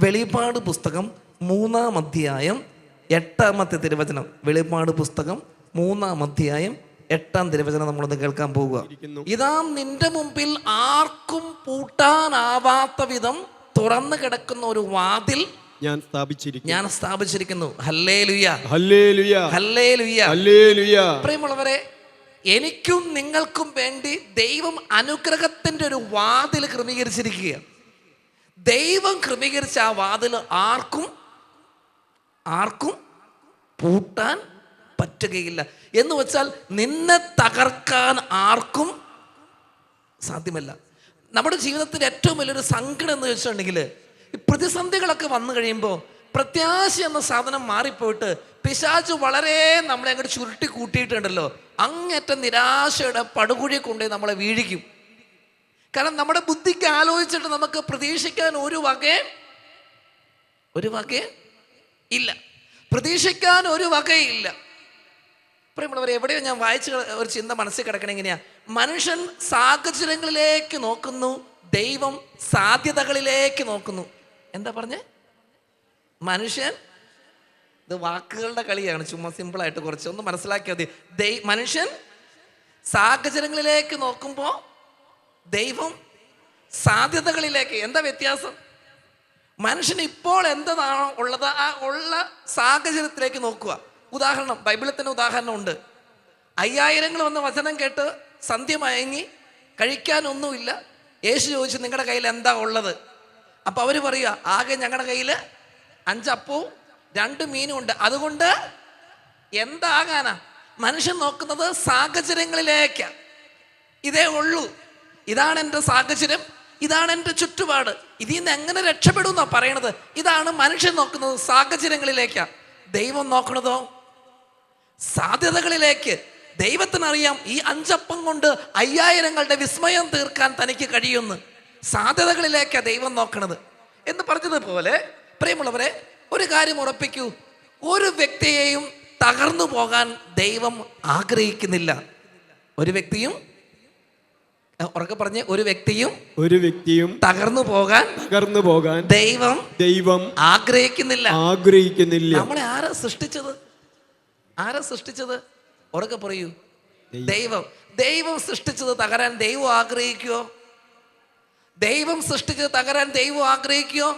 വെളിപാട് പുസ്തകം 3-ാം അധ്യായം 8-ാമത്തെ തിരുവചനം. വെളിപാട് പുസ്തകം 3-ാം അധ്യായം 8-ാം തിരുവചനം നമ്മളൊന്ന് കേൾക്കാൻ പോവുക. ഇതാ നിന്റെ മുമ്പിൽ ആർക്കും പൂട്ടാനാവാത്ത വിധം തുറന്നു കിടക്കുന്ന ഒരു വാതിൽ ഞാൻ സ്ഥാപിച്ചിരിക്കുന്നു. Hallelujah, hallelujah, hallelujah, hallelujah. പ്രിയമുള്ളവരെ, എനിക്കും നിങ്ങൾക്കും വേണ്ടി ദൈവം അനുഗ്രഹത്തിന്റെ ഒരു വാതിൽ ക്രമീകരിച്ചിരിക്കുക. ദൈവം ക്രമീകരിച്ച ആ വാതിൽ ആർക്കും പൂട്ടാൻ പറ്റുകയില്ല. എന്ന് വെച്ചാൽ നിന്നെ തകർക്കാൻ ആർക്കും സാധ്യമല്ല. നമ്മുടെ ജീവിതത്തിൽ ഏറ്റവും വലിയൊരു സങ്കടം എന്ന് വെച്ചിട്ടുണ്ടെങ്കിൽ, ഈ പ്രതിസന്ധികളൊക്കെ വന്നു കഴിയുമ്പോൾ പ്രത്യാശ എന്ന സാധനം മാറിപ്പോയിട്ട് പിശാച് വളരെ നമ്മളെ അങ്ങോട്ട് ചുരുട്ടി കൂട്ടിയിട്ടുണ്ടല്ലോ, അങ്ങേറ്റം നിരാശയുടെ പടുകുഴി കൊണ്ടുപോയി നമ്മളെ വീഴിക്കും. കാരണം നമ്മുടെ ബുദ്ധിക്ക് ആലോചിച്ചിട്ട് നമുക്ക് പ്രതീക്ഷിക്കാൻ ഒരു വകയും ഇല്ല, പ്രതീക്ഷിക്കാൻ ഒരു വകയില്ല. പ്രിയമുള്ളവരെ, എവിടെയോ ഞാൻ വായിച്ച ഒരു ചിന്ത മനസ്സിൽ കിടക്കണ എങ്ങനെയാ, മനുഷ്യൻ സാഹചര്യങ്ങളിലേക്ക് നോക്കുന്നു, ദൈവം സാധ്യതകളിലേക്ക് നോക്കുന്നു. എന്താ പറഞ്ഞേ? മനുഷ്യൻ, ഇത് വാക്കുകളുടെ കളിയാണ്, ചുമ്മാ സിമ്പിളായിട്ട് കുറച്ച് ഒന്ന് മനസ്സിലാക്കിയാൽ മതി. മനുഷ്യൻ സാഹചര്യങ്ങളിലേക്ക് നോക്കുമ്പോൾ ദൈവം സാധ്യതകളിലേക്ക്. എന്താ വ്യത്യാസം? മനുഷ്യൻ ഇപ്പോൾ എന്താണോ ഉള്ളത് ആ ഉള്ള സാഹചര്യത്തിലേക്ക് നോക്കുക. ഉദാഹരണം, ബൈബിളിൽ തന്നെ ഉദാഹരണം ഉണ്ട്. 5000 വന്ന് വചനം കേട്ട് സന്ധ്യ മയങ്ങി, കഴിക്കാനൊന്നുമില്ല. യേശു ചോദിച്ചു, നിങ്ങളുടെ കയ്യിൽ എന്താ ഉള്ളത്? അപ്പം അവർ പറയുക, ആകെ ഞങ്ങളുടെ കയ്യിൽ 5 അപ്പവും 2 മീനും ഉണ്ട്. അതുകൊണ്ട് എന്താകാനാ? മനുഷ്യൻ നോക്കുന്നത് സാഹചര്യങ്ങളിലേക്കാ. ഇതേ ഉള്ളൂ, ഇതാണ് എൻ്റെ സാഹചര്യം, ഇതാണ് എൻ്റെ ചുറ്റുപാട്, ഇതിൽ നിന്ന് എങ്ങനെ രക്ഷപ്പെടും എന്നാ പറയണത്. ഇതാണ് മനുഷ്യൻ നോക്കുന്നത്, സാഹചര്യങ്ങളിലേക്കാ. ദൈവം നോക്കണതോ സാധ്യതകളിലേക്ക്. ദൈവത്തിനറിയാം ഈ 5 അപ്പം കൊണ്ട് 5000 വിസ്മയം തീർക്കാൻ തനിക്ക് കഴിയുമെന്ന്. സാധ്യതകളിലേക്കാ ദൈവം നോക്കണത്. എന്ന് പറഞ്ഞതുപോലെ പ്രിയമുള്ളവരെ, ഒരു കാര്യം ഉറപ്പിക്കൂ, ഒരു വ്യക്തിയെയും തകർന്നു പോകാൻ ദൈവം ആഗ്രഹിക്കുന്നില്ല. ഒരു വ്യക്തിയും, ഉറക്കെ പറഞ്ഞ്, ഒരു വ്യക്തിയും തകർന്നു പോകാൻ ദൈവം ആഗ്രഹിക്കുന്നില്ല. നമ്മളെ ആരാ സൃഷ്ടിച്ചത്? ഉറക്കെ പറയൂ, ദൈവം സൃഷ്ടിച്ചത് തകരാൻ ദൈവം ആഗ്രഹിക്കുവോ? ദൈവം സൃഷ്ടിച്ചത് തകരാൻ ദൈവം ആഗ്രഹിക്കുവോ?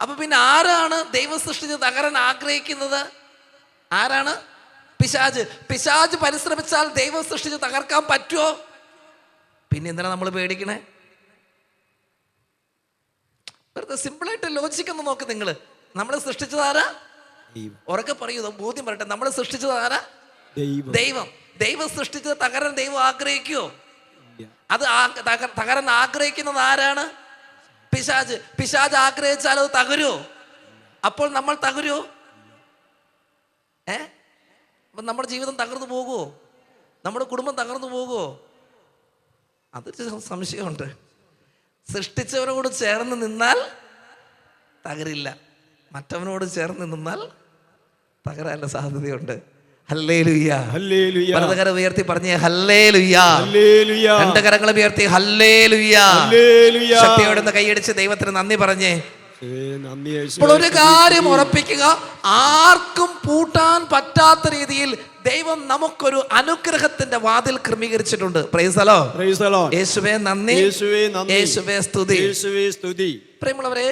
അപ്പൊ പിന്നെ ആരാണ് ദൈവം സൃഷ്ടിച്ചത് തകരാൻ ആഗ്രഹിക്കുന്നത്? ആരാണ്? പിശാച് പരിശ്രമിച്ചാൽ ദൈവം സൃഷ്ടിച്ച് തകർക്കാൻ പറ്റുമോ? പിന്നെ എന്തിനാ നമ്മൾ പേടിക്കണേ? വെറുതെ സിമ്പിളായിട്ട് ലോജിക്കൊന്ന് നോക്ക് നിങ്ങൾ. നമ്മളെ സൃഷ്ടിച്ചത് ആരാ? ഉറക്കെ പറയൂ, ബോധ്യം പറയട്ടെ. നമ്മളെ സൃഷ്ടിച്ചത് ആരാ? ദൈവം സൃഷ്ടിച്ചത് തകരാൻ ദൈവം ആഗ്രഹിക്കുവോ? അത് തകരാൻ ആഗ്രഹിക്കുന്നത് ആരാണ്? പിശാച് ആഗ്രഹിച്ചാൽ അത് തകരുമോ? അപ്പോൾ നമ്മൾ തകരുമോ? നമ്മുടെ ജീവിതം തകർന്നു പോകുമോ? നമ്മുടെ കുടുംബം തകർന്നു പോകുമോ? അതൊരു സംശയമുണ്ട്. സൃഷ്ടിച്ചവനോട് ചേർന്ന് നിന്നാൽ തകരില്ല, മറ്റവനോട് ചേർന്ന് നിന്നാൽ തകരാനുള്ള സാധ്യതയുണ്ട്. Hallelujah, hallelujah. വലതുകരം ഉയർത്തി പറഞ്ഞേ ഹല്ലേലൂയ, ഹല്ലേലൂയ. 2 കരങ്ങളും ഉയർത്തി ഹല്ലേലൂയ, ഹല്ലേലൂയ. ശക്തിയോടെ കൈയടിച്ച് ദൈവത്തിന് നന്ദി പറഞ്ഞേ. ഇപ്പോൾ ഒരു കാര്യം ഉറപ്പിക്കുക, ആർക്കും പൂട്ടാൻ പറ്റാത്ത രീതിയിൽ ദൈവം നമുക്കൊരു അനുഗ്രഹത്തിന്റെ വാതിൽ ക്രമീകരിച്ചിട്ടുണ്ട്. Praise the Lord. യേശുവേ നന്ദി, യേശുവേ സ്തുതി. പ്രിയമുള്ളവരെ,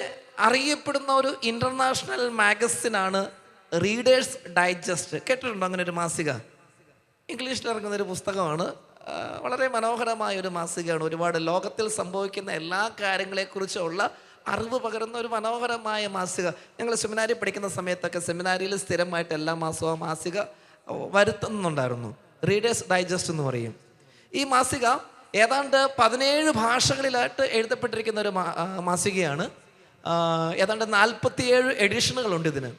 അറിയപ്പെടുന്ന ഒരു ഇന്റർനാഷണൽ മാഗസിനാണ് റീഡേഴ്സ് ഡൈജസ്റ്റ്. കേട്ടിട്ടുണ്ടോ അങ്ങനെ ഒരു മാസിക? ഇംഗ്ലീഷിൽ ഇറങ്ങുന്ന ഒരു പുസ്തകമാണ്. വളരെ മനോഹരമായ ഒരു മാസികയാണ്. ഒരുപാട് ലോകത്തിൽ സംഭവിക്കുന്ന എല്ലാ കാര്യങ്ങളെക്കുറിച്ചുള്ള അറിവ് പകരുന്ന ഒരു മനോഹരമായ മാസിക. ഞങ്ങൾ സെമിനാരിൽ പഠിക്കുന്ന സമയത്തൊക്കെ സെമിനാരിയിൽ സ്ഥിരമായിട്ട് എല്ലാ മാസവും ആ മാസിക വരുത്തുന്നുണ്ടായിരുന്നു. റീഡേഴ്സ് ഡൈജസ്റ്റ് എന്ന് പറയും. ഈ മാസിക ഏതാണ്ട് 17 ഭാഷകളിലായിട്ട് എഴുതപ്പെട്ടിരിക്കുന്ന ഒരു മാസികയാണ്. ഏതാണ്ട് 47 എഡിഷനുകളുണ്ട് ഇതിന്.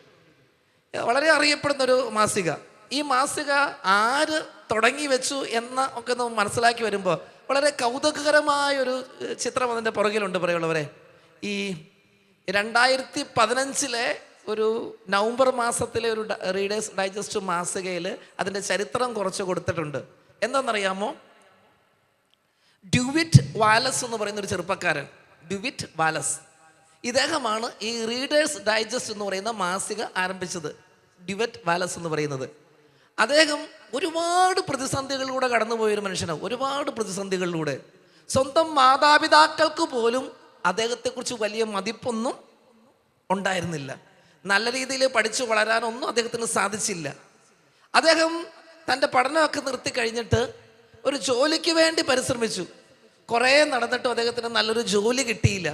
വളരെ അറിയപ്പെടുന്നൊരു മാസിക. ഈ മാസിക ആര് തുടങ്ങി വെച്ചു എന്ന ഒക്കെ നമ്മൾ മനസ്സിലാക്കി വരുമ്പോൾ വളരെ കൗതുകകരമായൊരു ചിത്രം അതിൻ്റെ പുറകിലുണ്ട്. പറയുള്ളവരെ, ഈ 2015 ഒരു നവംബർ മാസത്തിലെ ഒരു റീഡേഴ്സ് ഡൈജസ്റ്റ് മാസികയിൽ അതിൻ്റെ ചരിത്രം കുറച്ച് കൊടുത്തിട്ടുണ്ട്. എന്താണെന്നറിയാമോ? ഡ്യൂവിറ്റ് വാലസ് എന്ന് പറയുന്ന ഒരു ചെറുപ്പക്കാരൻ, ഡ്യൂവിറ്റ് വാലസ്, ഇദ്ദേഹമാണ് ഈ റീഡേഴ്സ് ഡൈജസ്റ്റ് എന്ന് പറയുന്ന മാസിക ആരംഭിച്ചത്, ഡ്യുവറ്റ് വാലസ് എന്ന് പറയുന്നത്. അദ്ദേഹം ഒരുപാട് പ്രതിസന്ധികളിലൂടെ കടന്നുപോയൊരു മനുഷ്യനാണ്. ഒരുപാട് പ്രതിസന്ധികളിലൂടെ സ്വന്തം മാതാപിതാക്കൾക്ക് പോലും അദ്ദേഹത്തെക്കുറിച്ച് വലിയ മതിപ്പൊന്നും ഉണ്ടായിരുന്നില്ല. നല്ല രീതിയിൽ പഠിച്ചു വളരാനൊന്നും അദ്ദേഹത്തിന് സാധിച്ചില്ല. അദ്ദേഹം തൻ്റെ പഠനമൊക്കെ നിർത്തി കഴിഞ്ഞിട്ട് ഒരു ജോലിക്ക് വേണ്ടി പരിശ്രമിച്ചു. കുറേ നടന്നിട്ടും അദ്ദേഹത്തിന് നല്ലൊരു ജോലി കിട്ടിയില്ല.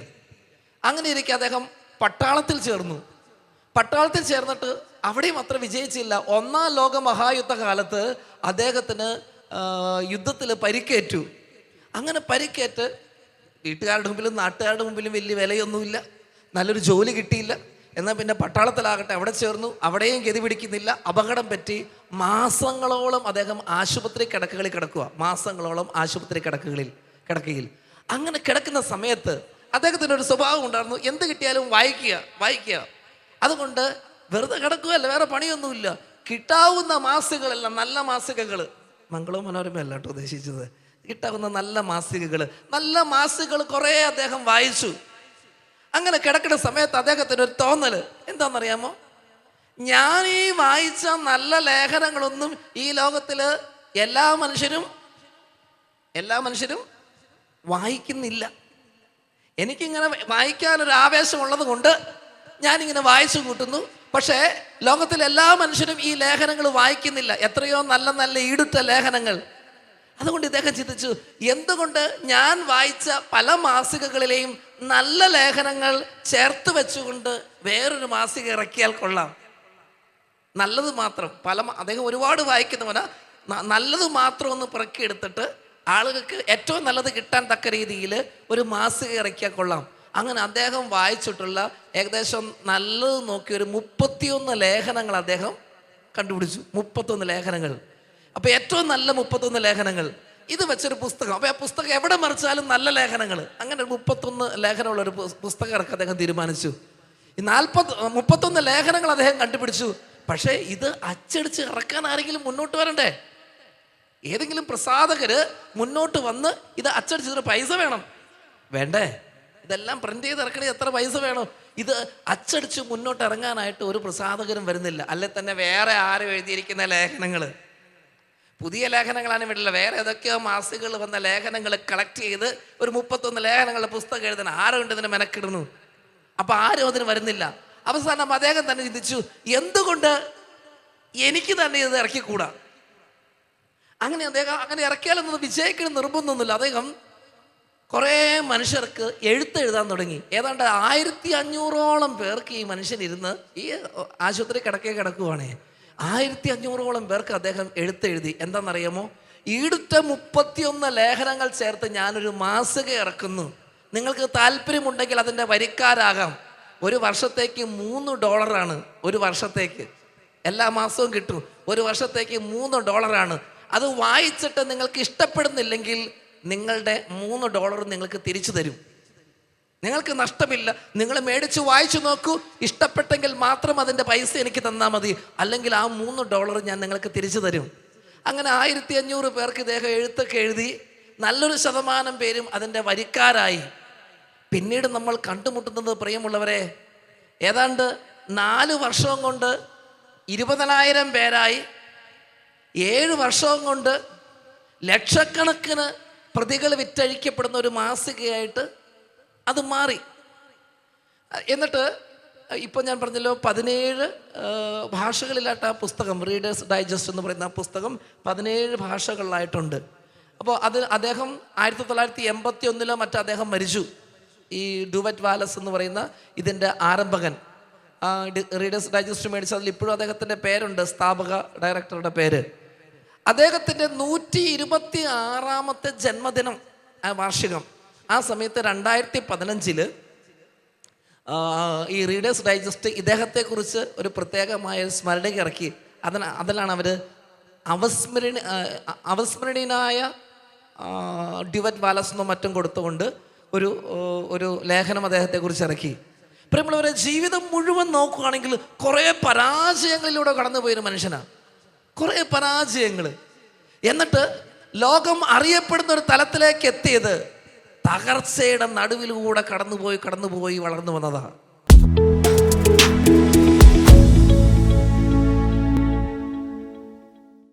അങ്ങനെ ഇരിക്കെ അദ്ദേഹം പട്ടാളത്തിൽ ചേർന്നു. പട്ടാളത്തിൽ ചേർന്നിട്ട് അവിടെയും അത്ര വിജയിച്ചില്ല. ഒന്നാം ലോക മഹായുദ്ധ കാലത്ത് അദ്ദേഹത്തിന് യുദ്ധത്തിൽ പരിക്കേറ്റു. അങ്ങനെ പരിക്കേറ്റ് വീട്ടുകാരുടെ മുമ്പിലും നാട്ടുകാരുടെ മുമ്പിലും വലിയ വിലയൊന്നുമില്ല, നല്ലൊരു ജോലി കിട്ടിയില്ല. എന്നാൽ പിന്നെ പട്ടാളത്തിലാകട്ടെ, അവിടെ ചേർന്നു. അവിടെയും ഗതി പിടിക്കുന്നില്ല, അപകടം പറ്റി. മാസങ്ങളോളം അദ്ദേഹം ആശുപത്രി കിടക്കകളിൽ കിടക്കുക. മാസങ്ങളോളം ആശുപത്രി കിടക്കയിൽ അങ്ങനെ കിടക്കുന്ന സമയത്ത് അദ്ദേഹത്തിന് ഒരു സ്വഭാവം ഉണ്ടായിരുന്നു, എന്ത് കിട്ടിയാലും വായിക്കുക. അതുകൊണ്ട് വെറുതെ കിടക്കുകയല്ല, വേറെ പണിയൊന്നുമില്ല. കിട്ടാവുന്ന മാസികകളെല്ലാം നല്ല മാസികകൾ, മംഗളവും മനോരമയല്ല കേട്ടോ ഉദ്ദേശിച്ചത്, കിട്ടാവുന്ന നല്ല മാസികകൾ കുറേ അദ്ദേഹം വായിച്ചു. അങ്ങനെ കിടക്കുന്ന സമയത്ത് അദ്ദേഹത്തിന് ഒരു തോന്നല് എന്താണെന്നറിയാമോ? ഞാൻ ഈ വായിച്ച നല്ല ലേഖനങ്ങളൊന്നും ഈ ലോകത്തില് എല്ലാ മനുഷ്യരും വായിക്കുന്നില്ല. എനിക്കിങ്ങനെ വായിക്കാനൊരു ആവേശമുള്ളത് കൊണ്ട് ഞാനിങ്ങനെ വായിച്ചു കൂട്ടുന്നു. പക്ഷേ ലോകത്തിലെ എല്ലാ മനുഷ്യരും ഈ ലേഖനങ്ങൾ വായിക്കുന്നില്ല, എത്രയോ നല്ല ഈടുറ്റ ലേഖനങ്ങൾ. അതുകൊണ്ട് ഇദ്ദേഹം ചിന്തിച്ചു, എന്തുകൊണ്ട് ഞാൻ വായിച്ച പല മാസികകളിലെയും നല്ല ലേഖനങ്ങൾ ചേർത്ത് വെച്ചുകൊണ്ട് വേറൊരു മാസിക ഇറക്കിയാൽ കൊള്ളാം. നല്ലത് മാത്രം അദ്ദേഹം ഒരുപാട് വായിക്കുന്നവനാ. നല്ലത് മാത്രം ഒന്ന് പിറക്കിയെടുത്തിട്ട് ആളുകൾക്ക് ഏറ്റവും നല്ലത് കിട്ടാൻ തക്ക രീതിയിൽ ഒരു മാസിക ഇറക്കിയാൽ കൊള്ളാം. അങ്ങനെ അദ്ദേഹം വായിച്ചിട്ടുള്ള ഏകദേശം നല്ലത് നോക്കി ഒരു 31 ലേഖനങ്ങൾ അദ്ദേഹം കണ്ടുപിടിച്ചു. 31 ലേഖനങ്ങൾ. അപ്പോൾ ഏറ്റവും നല്ല 31 ലേഖനങ്ങൾ ഇത് വെച്ചൊരു പുസ്തകം. അപ്പോൾ ആ പുസ്തകം എവിടെ മറിച്ചാലും നല്ല ലേഖനങ്ങൾ. അങ്ങനെ 31 ലേഖനമുള്ള ഒരു പുസ്തകം ഇറക്കാൻ അദ്ദേഹം തീരുമാനിച്ചു. ഈ 31 ലേഖനങ്ങൾ അദ്ദേഹം കണ്ടുപിടിച്ചു. പക്ഷേ ഇത് അച്ചടിച്ച് ഇറക്കാൻ ആരെങ്കിലും മുന്നോട്ട് വരണ്ടേ? ഏതെങ്കിലും പ്രസാധകര് മുന്നോട്ട് വന്ന് ഇത് അച്ചടിച്ചതിന് പൈസ വേണ്ടേ? ഇതെല്ലാം പ്രിന്റ് ചെയ്ത് ഇറക്കണേ എത്ര പൈസ വേണം? ഇത് അച്ചടിച്ച് മുന്നോട്ട് ഇറങ്ങാനായിട്ട് ഒരു പ്രസാധകരും വരുന്നില്ല. അല്ലെ തന്നെ വേറെ ആരും എഴുതിയിരിക്കുന്ന ലേഖനങ്ങൾ, പുതിയ ലേഖനങ്ങളാണ് വിടില്ല, വേറെ ഏതൊക്കെയോ മാസികകൾ വന്ന ലേഖനങ്ങൾ കളക്ട് ചെയ്ത് ഒരു 31 ലേഖനങ്ങളുടെ പുസ്തകം എഴുതണം. ആരും ഇതിന് മെനക്കിടുന്നു. അപ്പൊ ആരും അതിന് വരുന്നില്ല. അവസാനം അദ്ദേഹം തന്നെ ചിന്തിച്ചു, എന്തുകൊണ്ട് എനിക്ക് തന്നെ ഇത് ഇറക്കിക്കൂടാ? അങ്ങനെ ഇറക്കിയാലൊന്നും വിജയിക്കണം നിർബന്ധമൊന്നുമില്ല. അദ്ദേഹം കുറേ മനുഷ്യർക്ക് എഴുതാൻ തുടങ്ങി. ഏതാണ്ട് 1500ഓളം പേർക്ക് ഈ മനുഷ്യനിരുന്ന് ഈ ആശുപത്രി കിടക്കുവാണേ. 1500ഓളം പേർക്ക് അദ്ദേഹം എഴുതി. എന്താണെന്നറിയാമോ? ഈടുറ്റ 31 ലേഖനങ്ങൾ ചേർത്ത് ഞാനൊരു മാസിക ഇറക്കുന്നു. നിങ്ങൾക്ക് താല്പര്യമുണ്ടെങ്കിൽ അതിൻ്റെ വരിക്കാരാകാം. ഒരു വർഷത്തേക്ക് $3. ഒരു വർഷത്തേക്ക് എല്ലാ മാസവും കിട്ടും. ഒരു വർഷത്തേക്ക് $3. അത് വായിച്ചിട്ട് നിങ്ങൾക്ക് ഇഷ്ടപ്പെടുന്നില്ലെങ്കിൽ നിങ്ങളുടെ $3 നിങ്ങൾക്ക് തിരിച്ചു തരും. നിങ്ങൾക്ക് നഷ്ടമില്ല. നിങ്ങൾ മേടിച്ച് വായിച്ചു നോക്കൂ. ഇഷ്ടപ്പെട്ടെങ്കിൽ മാത്രം അതിൻ്റെ പൈസ എനിക്ക് തന്നാൽ മതി, അല്ലെങ്കിൽ ആ $3 ഞാൻ നിങ്ങൾക്ക് തിരിച്ചു തരും. അങ്ങനെ 1500 പേർക്ക് ഇദ്ദേഹം എഴുത്തൊക്കെ എഴുതി. നല്ലൊരു ശതമാനം പേരും അതിൻ്റെ വരിക്കാരായി. പിന്നീട് നമ്മൾ കണ്ടുമുട്ടുന്നത്, പ്രിയമുള്ളവരെ, ഏതാണ്ട് 4 വർഷം കൊണ്ട് 20,000 പേരായി. 7 വർഷം കൊണ്ട് ലക്ഷക്കണക്കിന് പ്രതികൾ വിറ്റഴിക്കപ്പെടുന്ന ഒരു മാസികയായിട്ട് അത് മാറി. എന്നിട്ട് ഇപ്പം ഞാൻ പറഞ്ഞല്ലോ 17 ഭാഷകളിലായിട്ട് ആ പുസ്തകം, റീഡേഴ്സ് ഡൈജസ്റ്റ് എന്ന് പറയുന്ന ആ പുസ്തകം 17 ഭാഷകളിലായിട്ടുണ്ട്. അപ്പോൾ അദ്ദേഹം 1981 മറ്റോ അദ്ദേഹം മരിച്ചു. ഈ ഡ്യുവറ്റ് വാലസ് എന്ന് പറയുന്ന ഇതിൻ്റെ ആരംഭകൻ. റീഡേഴ്സ് ഡൈജസ്റ്റ് മേടിച്ച അതിൽ ഇപ്പോഴും അദ്ദേഹത്തിൻ്റെ പേരുണ്ട്, സ്ഥാപക ഡയറക്ടറുടെ പേര്. അദ്ദേഹത്തിൻ്റെ 126ാമത്തെ ജന്മദിനം വാർഷികം. ആ സമയത്ത് 2015 ഈ റീഡേഴ്സ് ഡൈജസ്റ്റ് ഇദ്ദേഹത്തെക്കുറിച്ച് ഒരു പ്രത്യേകമായ സ്മരണ ഇറക്കി. അതിലാണ് അവർ അവസ്മരണീയനായ ഡ്യുവറ്റ് വാലസ് എന്നോ മറ്റും കൊടുത്തുകൊണ്ട് ഒരു ലേഖനം അദ്ദേഹത്തെക്കുറിച്ച് ഇറക്കി. പ്രിയമുള്ളവരെ, ജീവിതം മുഴുവൻ നോക്കുകയാണെങ്കിൽ കുറേ പരാജയങ്ങളിലൂടെ കടന്നുപോയൊരു മനുഷ്യനാണ്. കുറേ പരാജയങ്ങൾ. എന്നിട്ട് ലോകം അറിയപ്പെടുന്ന ഒരു തലത്തിലേക്ക് എത്തിയത് തകർച്ചയുടെ നടുവിലൂടെ കടന്നുപോയി വളർന്നു വന്നതാ.